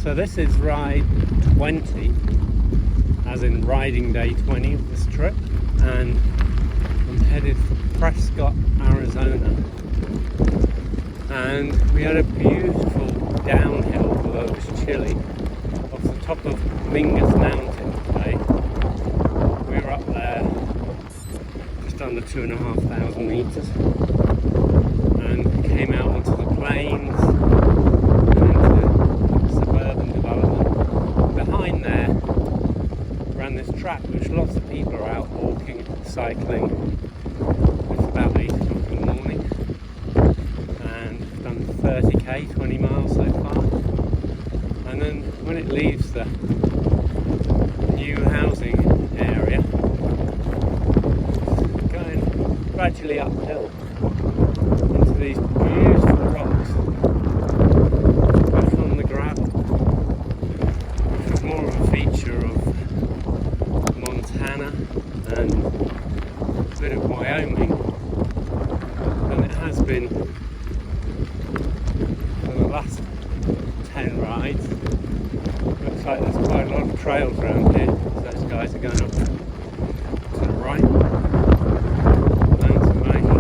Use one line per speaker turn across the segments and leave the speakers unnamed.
So this is ride 20, as in riding day 20 of this trip, and I'm headed for Prescott, Arizona. And we had a beautiful downhill, although it was chilly, off the top of Mingus Mountain today. We were up there just under 2,500 metres and came out onto the plains and into suburban development. Behind there ran this track which lots of people are out walking, cycling. It's about 8 o'clock in the morning and I've done 30k, 20 miles so far. And then when it leaves the new housing area, going gradually uphill into these beautiful rocks back on the gravel, which was more of a feature of Montana and a bit of Wyoming than it has been for the last 10 rides. Looks like there's quite a lot of trails around here. Those guys are going up to the right. Mountain range.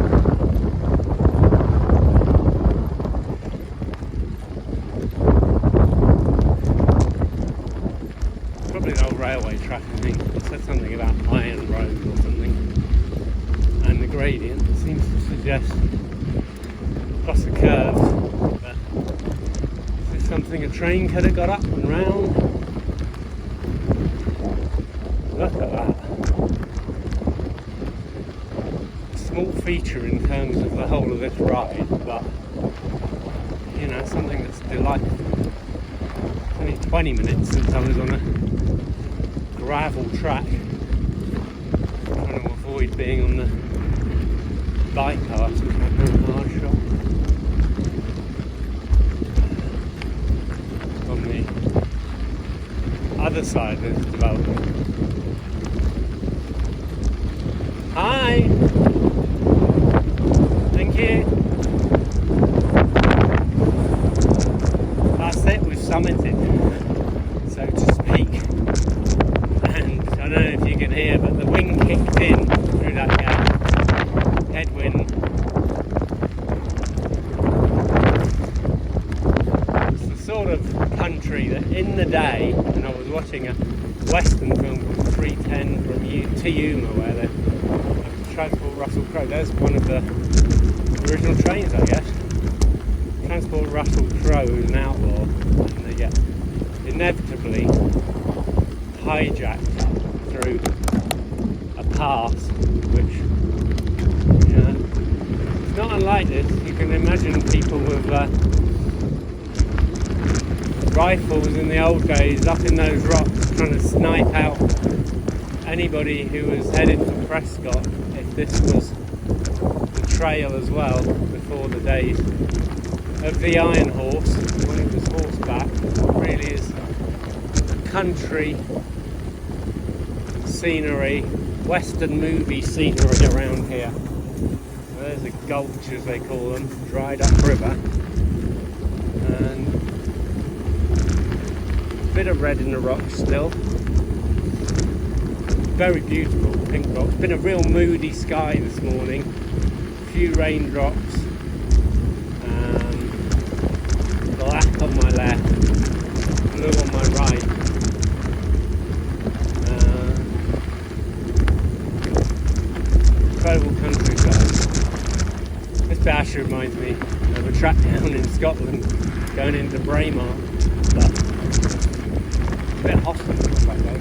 Probably an old railway track, I think. It said something about Iron Road or something. And the gradient seems to suggest, plus the curves, that this is something a train could have got up and round. Look at that. Small feature in terms of the whole of this ride, but you know, something that's delightful. It's only 20 minutes since I was on a gravel track, trying to avoid being on the bypass, which I've done a hard shot. On the other side of this development. Hi! Thank you! That's it, we've summited, so to speak. And I don't know if you can hear, but the wind kicked in through that gap. Headwind. It's the sort of country that in the day, when I was watching a western film called 310 from Yuma, where they transport Russell Crowe. There's one of the original trains, I guess. Transport Russell Crowe, who's an outlaw, and they get inevitably hijacked through a pass, which, you know, it's not unlike this. You can imagine people with rifles in the old days up in those rocks trying to snipe out anybody who was headed for Prescott, if this was the trail as well, before the days of the Iron Horse, when it was horseback. It really is country scenery, western movie scenery around here. There's a gulch, as they call them, dried up river, and a bit of red in the rocks still. Very beautiful pink rocks. Been a real moody sky this morning. A few raindrops. Black on my left, blue on my right. Incredible countryside. This bit actually reminds me of a track down in Scotland going into Braemar, but a bit hostile like that.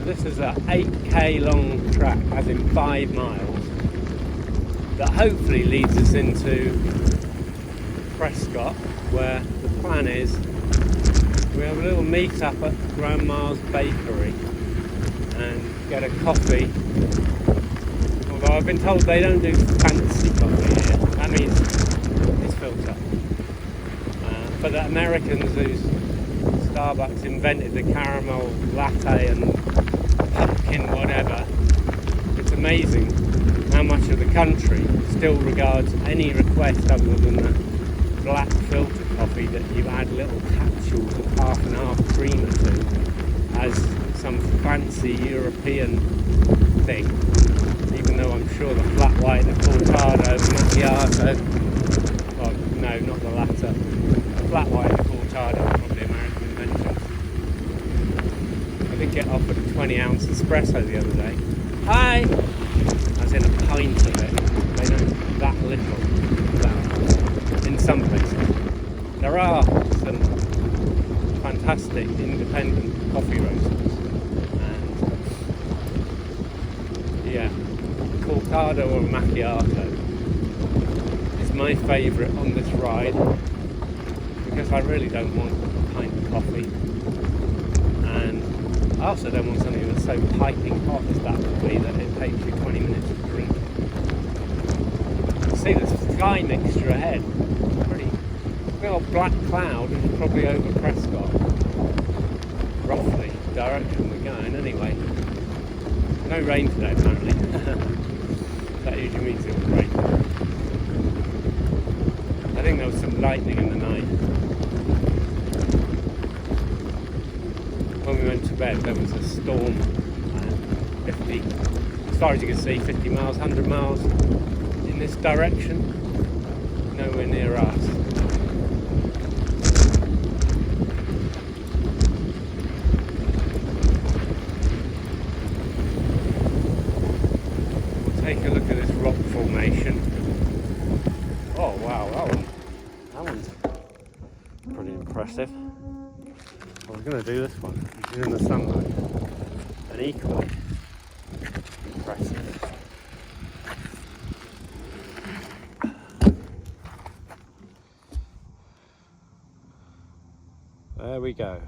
This is an 8k long track, as in 5 miles, that hopefully leads us into Prescott, where the plan is we have a little meet up at Grandma's Bakery and get a coffee. Although I've been told they don't do fancy coffee here. That means it's filtered. For the Americans whose Starbucks invented the caramel latte and pumpkin whatever, it's amazing how much of the country still regards any request other than the black filter coffee that you add little capsules of half and half creamer to as some fancy European thing, even though I'm sure the flat white, the cortado, the macchiato, well no, not the latter, the flat white and the cortado are probably American inventions. I did get offered a 20-ounce espresso the other day. Hi! As in a pint of it. They know that little about in some places. There are some fantastic independent coffee roasters, and yeah, cortado or macchiato is my favourite on this ride because I really don't want a pint of coffee, and I also don't want something that's so piping hot as that would be that it takes you 20 minutes to drink. See the sky mixture ahead. Pretty big old black cloud is probably over Prescott. Roughly the direction we're going anyway. No rain today apparently. That usually means it will rain. I think there was some lightning in the night. When we went to bed there was a storm, 50, as far as you can see, 50 miles, 100 miles in this direction, nowhere near us. We'll take a look at this rock formation. Oh wow, that one's pretty impressive. I was going to do this one, which is in the sunlight, and equally impressive. There we go.